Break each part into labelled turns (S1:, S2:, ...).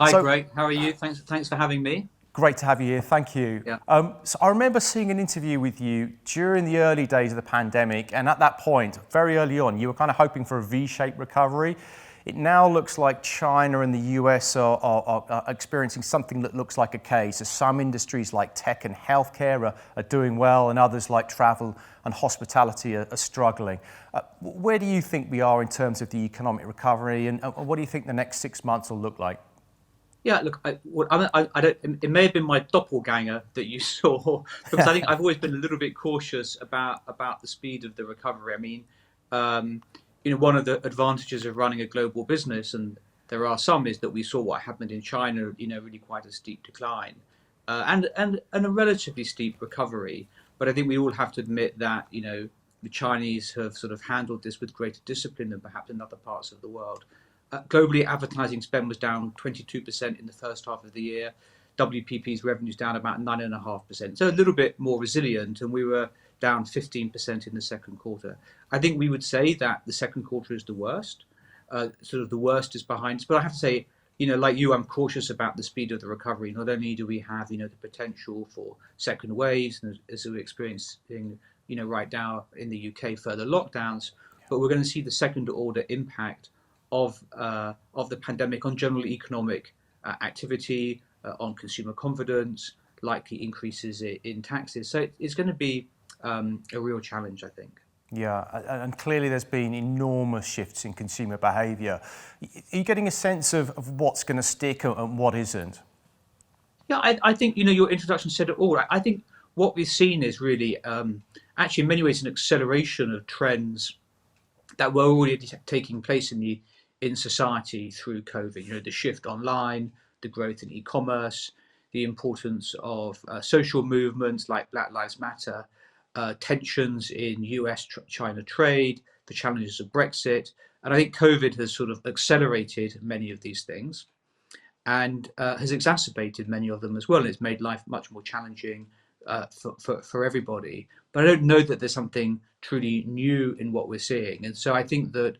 S1: Hi,
S2: So
S1: Greg. How are you? Thanks for having me.
S2: great to have you here. Thank you.
S1: Yeah.
S2: So I remember seeing an interview with you during the early days of the pandemic, and at that point, very early on, you were kind of hoping for a V-shaped recovery. It now looks like China and the US are experiencing something that looks like a K. So some industries like tech and healthcare are doing well, and others like travel and hospitality are struggling. Where do you think we are in terms of the economic recovery, and what do you think the next 6 months will look like?
S1: Yeah, look, I don't. It may have been my doppelganger that you saw because I think I've always been a little bit cautious about the speed of the recovery. I mean, um, one of the advantages of running a global business, and there are some, is that we saw what happened in China. Really quite a steep decline, and a relatively steep recovery. But I think we all have to admit that the Chinese have sort of handled this with greater discipline than perhaps in other parts of the world. Globally, advertising spend was down 22% in the first half of the year. WPP's revenues down about 9.5%. So a little bit more resilient, and we were down 15% in the second quarter. I think we would say that the second quarter is the worst. Sort of the worst is behind us. But I have to say, like you, I'm cautious about the speed of the recovery. Not only do we have, the potential for second waves, and as we're experiencing, right now in the UK, further lockdowns, but we're going to see the second order impact of the pandemic on general economic activity, on consumer confidence, likely increases in taxes. So it's going to be a real challenge, I think.
S2: Yeah, and clearly there's been enormous shifts in consumer behaviour. Are you getting a sense of what's going to stick and what isn't?
S1: Yeah, I think your introduction said it all. I think what we've seen is really, actually, in many ways, an acceleration of trends that were already taking place in society through COVID. The shift online, the growth in e-commerce, the importance of social movements like Black Lives Matter, tensions in US-China trade, the challenges of Brexit, and I think COVID has sort of accelerated many of these things and has exacerbated many of them as well. It's made life much more challenging for everybody. But I don't know that there's something truly new in what we're seeing. And so I think that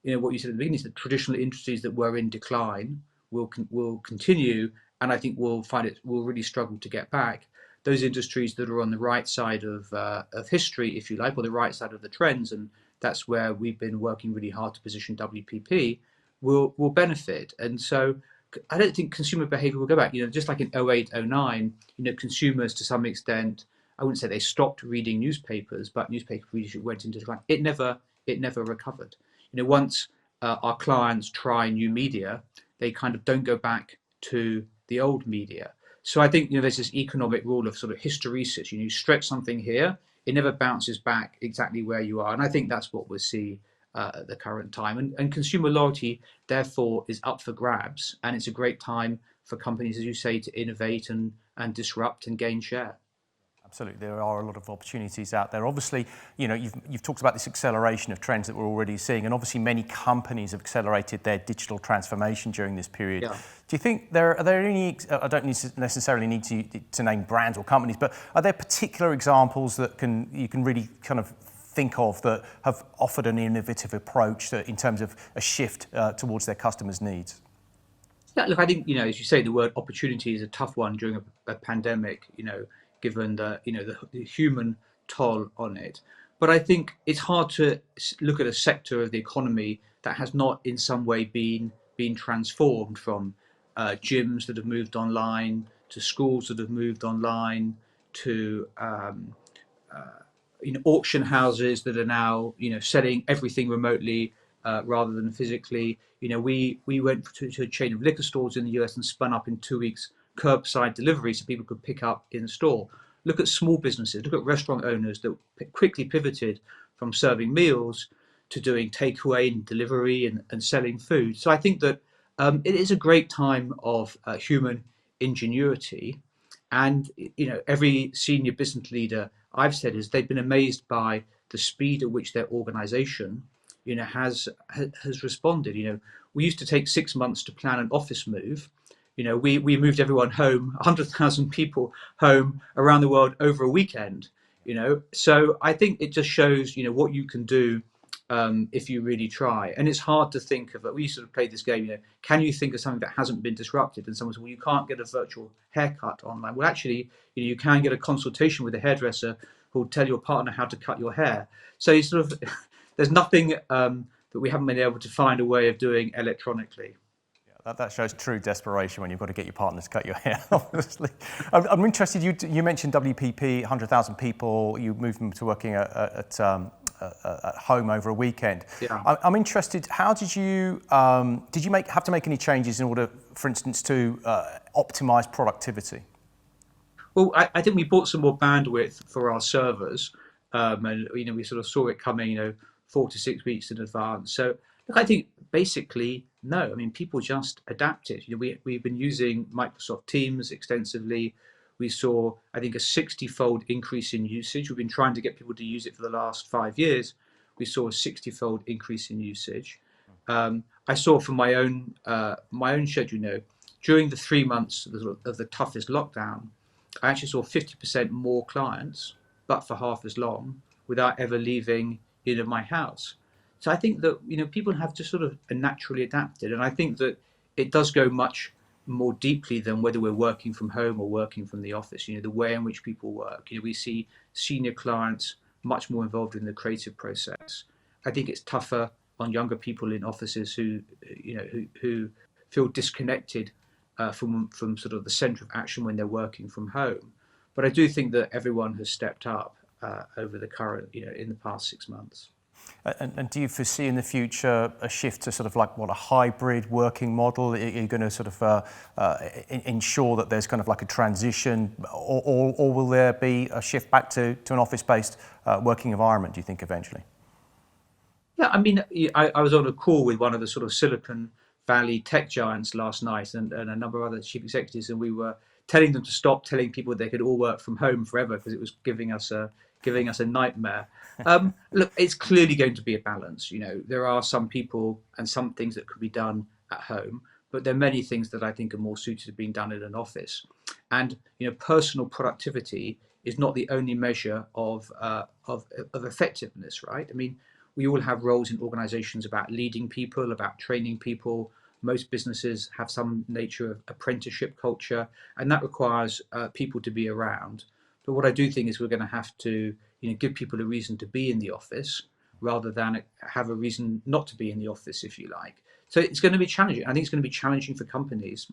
S1: what you said at the beginning is that traditional industries that were in decline will continue, and I think we'll really struggle to get back. Those industries that are on the right side of history, if you like, or the right side of the trends, and that's where we've been working really hard to position WPP, will benefit. And so I don't think consumer behavior will go back. Just like in 08, 09, consumers to some extent, I wouldn't say they stopped reading newspapers, but newspaper readership went into decline. It never recovered. Once our clients try new media, they kind of don't go back to the old media. So I think there's this economic rule of sort of hysteresis. You stretch something here, it never bounces back exactly where you are, and I think that's what we'll see at the current time. And consumer loyalty, therefore, is up for grabs, and it's a great time for companies, as you say, to innovate and disrupt and gain share.
S2: Absolutely, there are a lot of opportunities out there. Obviously, you've talked about this acceleration of trends that we're already seeing, and obviously many companies have accelerated their digital transformation during this period.
S1: Yeah.
S2: Do you think are there any? I don't necessarily need to name brands or companies, but are there particular examples that you can really kind of think of that have offered an innovative approach in terms of a shift towards their customers' needs?
S1: Yeah, look, I think as you say, the word opportunity is a tough one during a pandemic. Given the human toll on it. But I think it's hard to look at a sector of the economy that has not in some way been transformed, from gyms that have moved online to schools that have moved online to auction houses that are now selling everything remotely rather than physically. We went to a chain of liquor stores in the US and spun up in 2 weeks curbside delivery so people could pick up in store. Look at small businesses, look at restaurant owners that quickly pivoted from serving meals to doing takeaway and delivery and selling food. So I think that it is a great time of human ingenuity. And every senior business leader I've said is they've been amazed by the speed at which their organization has responded. We used to take 6 months to plan an office move. We moved everyone home, 100,000 people home around the world over a weekend. So I think it just shows what you can do if you really try. And it's hard to think of it. We sort of played this game, can you think of something that hasn't been disrupted? And someone said, well, you can't get a virtual haircut online. Well, actually, you can get a consultation with a hairdresser who will tell your partner how to cut your hair. So you sort of, there's nothing that we haven't been able to find a way of doing electronically.
S2: That shows true desperation when you've got to get your partner to cut your hair, obviously. I'm interested, you mentioned WPP, 100,000 people, you moved them to working at home over a weekend.
S1: Yeah.
S2: I'm interested, how did you have to make any changes in order, for instance, to optimize productivity?
S1: Well, I think we bought some more bandwidth for our servers, and we sort of saw it coming, 4 to 6 weeks in advance. So look, I think basically no. I mean, people just adapted. We've been using Microsoft Teams extensively. We saw, I think, a 60-fold increase in usage. We've been trying to get people to use it for the last 5 years. We saw a 60-fold increase in usage. I saw from my own schedule, during the 3 months of the toughest lockdown, I actually saw 50% more clients, but for half as long, without ever leaving my house. So I think that people have just sort of naturally adapted, and I think that it does go much more deeply than whether we're working from home or working from the office. The way in which people work. We see senior clients much more involved in the creative process. I think it's tougher on younger people in offices who feel disconnected from sort of the centre of action when they're working from home. But I do think that everyone has stepped up over the current, in the past 6 months.
S2: And do you foresee in the future a shift to sort of like a hybrid working model? Are you going to sort of ensure that there's kind of like a transition, or will there be a shift back to an office-based working environment, do you think, eventually?
S1: Yeah, I mean, I was on a call with one of the sort of Silicon Valley tech giants last night, and a number of other chief executives, and we were telling them to stop telling people they could all work from home forever, because it was giving us a nightmare. Look, it's clearly going to be a balance. There are some people and some things that could be done at home, but there are many things that I think are more suited to being done in an office. And personal productivity is not the only measure of effectiveness, right? I mean, we all have roles in organizations about leading people, about training people. Most businesses have some nature of apprenticeship culture, and that requires people to be around. But what I do think is we're going to have to give people a reason to be in the office rather than have a reason not to be in the office, if you like. So it's going to be challenging. I think it's going to be challenging for companies.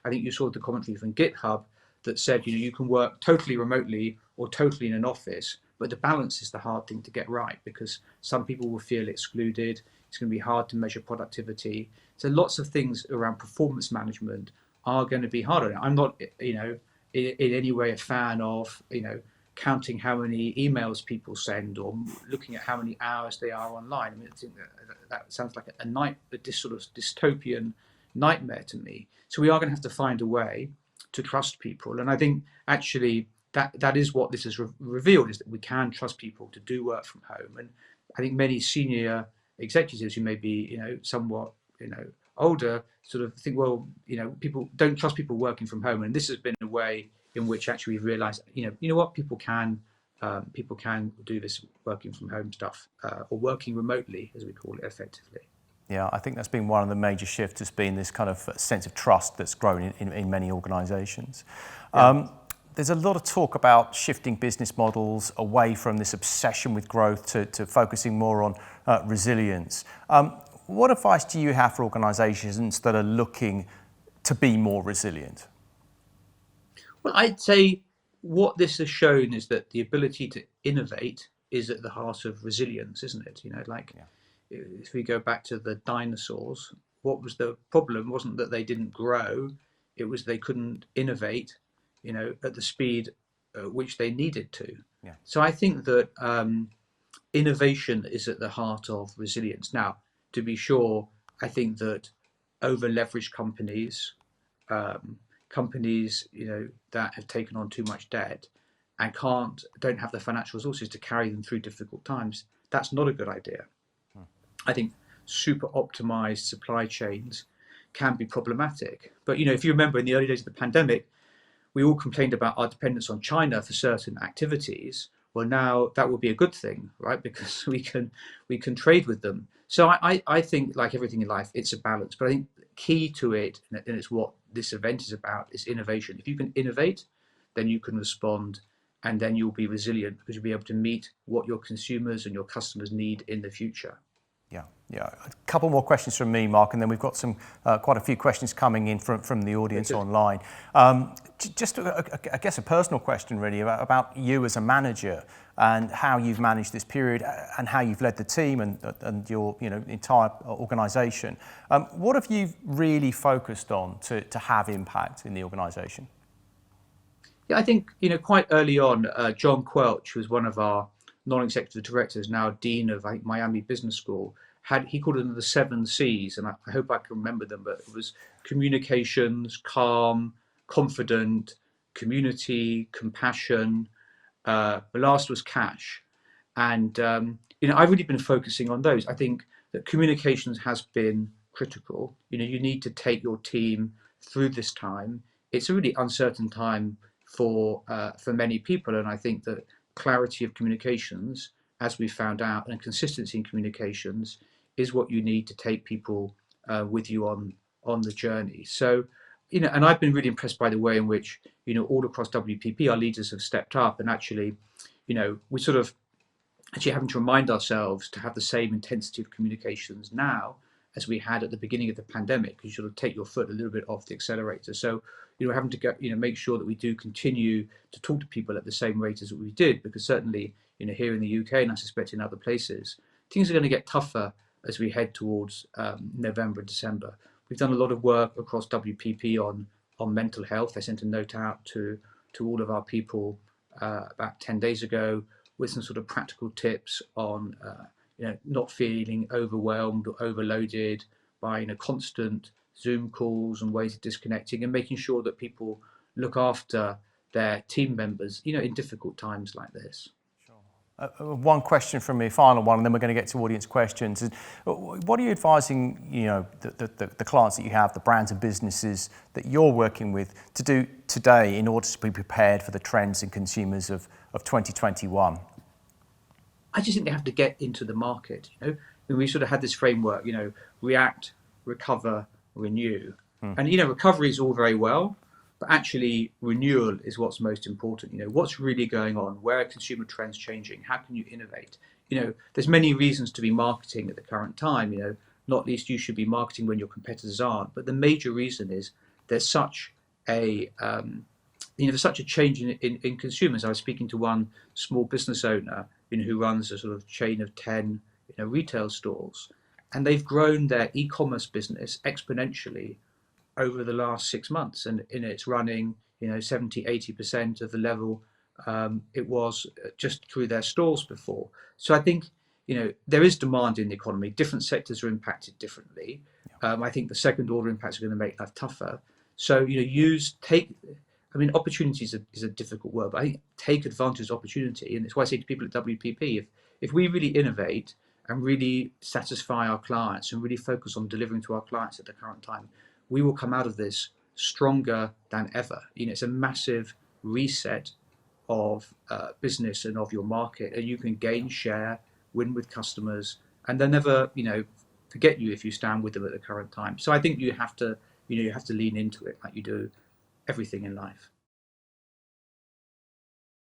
S1: I think you saw the commentary from GitHub that said, you can work totally remotely or totally in an office, but the balance is the hard thing to get right, because some people will feel excluded. It's going to be hard to measure productivity. So lots of things around performance management are going to be harder. I'm not, in any way a fan of, counting how many emails people send or looking at how many hours they are online. I mean, I think that sounds like this sort of dystopian nightmare to me. So we are going to have to find a way to trust people. And I think actually that is what this has revealed, is that we can trust people to do work from home. And I think many senior executives who may be, somewhat, older, sort of think, well, people don't trust people working from home. And this has been a way in which actually we've realized, what, people can do this working from home stuff, or working remotely, as we call it, effectively.
S2: Yeah, I think that's been one of the major shifts, has been this kind of sense of trust that's grown in many organizations. Yeah. There's a lot of talk about shifting business models away from this obsession with growth to focusing more on resilience. What advice do you have for organizations that are looking to be more resilient?
S1: Well, I'd say what this has shown is that the ability to innovate is at the heart of resilience, isn't it? If we go back to the dinosaurs, what was the problem? It wasn't that they didn't grow, it was they couldn't innovate, at the speed which they needed to.
S2: Yeah.
S1: So I think that innovation is at the heart of resilience. Now, to be sure, I think that over-leveraged companies, that have taken on too much debt and don't have the financial resources to carry them through difficult times, that's not a good idea. I think super optimized supply chains can be problematic. But if you remember in the early days of the pandemic, we all complained about our dependence on China for certain activities. Well, now that would be a good thing, right? Because we can trade with them. So I think, like everything in life, it's a balance. But I think key to it, and it's what this event is about, is innovation. If you can innovate, then you can respond, and then you'll be resilient because you'll be able to meet what your consumers and your customers need in the future.
S2: Yeah, yeah. A couple more questions from me, Mark, and then we've got some quite a few questions coming in from the audience online. Just, I guess, a personal question really about you as a manager and how you've managed this period and how you've led the team and your entire organisation. What have you really focused on to have impact in the organisation?
S1: Yeah, I think quite early on, John Quelch, who was one of our non-executive directors, now dean of Miami Business School, he called them the 7 Cs, and I hope I can remember them. But it was communications, calm, confident, community, compassion. The last was cash, and I've really been focusing on those. I think that communications has been critical. You need to take your team through this time. It's a really uncertain time for many people, and I think that clarity of communications, as we found out, and consistency in communications is what you need to take people with you on the journey. So, and I've been really impressed by the way in which all across WPP our leaders have stepped up, and actually, we sort of actually having to remind ourselves to have the same intensity of communications now as we had at the beginning of the pandemic, because you sort of take your foot a little bit off the accelerator. So, having to go, make sure that we do continue to talk to people at the same rate as we did, because certainly, here in the UK, and I suspect in other places, things are going to get tougher as we head towards November and December. We've done a lot of work across WPP on mental health. I sent a note out to all of our people about 10 days ago with some sort of practical tips on not feeling overwhelmed or overloaded by constant Zoom calls and ways of disconnecting, and making sure that people look after their team members in difficult times like this.
S2: One question from me, final one, and then we're going to get to audience questions. What are you advising, the clients that you have, the brands and businesses that you're working with, to do today in order to be prepared for the trends and consumers of 2021?
S1: I just think they have to get into the market. And we sort of had this framework, react, recover, renew. And recovery is all very well, but actually renewal is what's most important. What's really going on? Where are consumer trends changing? How can you innovate? There's many reasons to be marketing at the current time. Not least you should be marketing when your competitors aren't. But the major reason is there's such a there's such a change in consumers. I was speaking to one small business owner who runs a sort of chain of 10 retail stores, and they've grown their e-commerce business exponentially over the last 6 months, and it's running 70-80% of the level it was just through their stores before. So I think there is demand in the economy. Different sectors are impacted differently. I think the second order impacts are going to make life tougher. So opportunity is a difficult word, but I think take advantage of opportunity, and it's why I say to people at WPP, if we really innovate and really satisfy our clients and really focus on delivering to our clients at the current time, we will come out of this stronger than ever. It's a massive reset of business and of your market, and you can gain share, win with customers, and they'll never, forget you if you stand with them at the current time. So I think you have to lean into it like you do everything in life.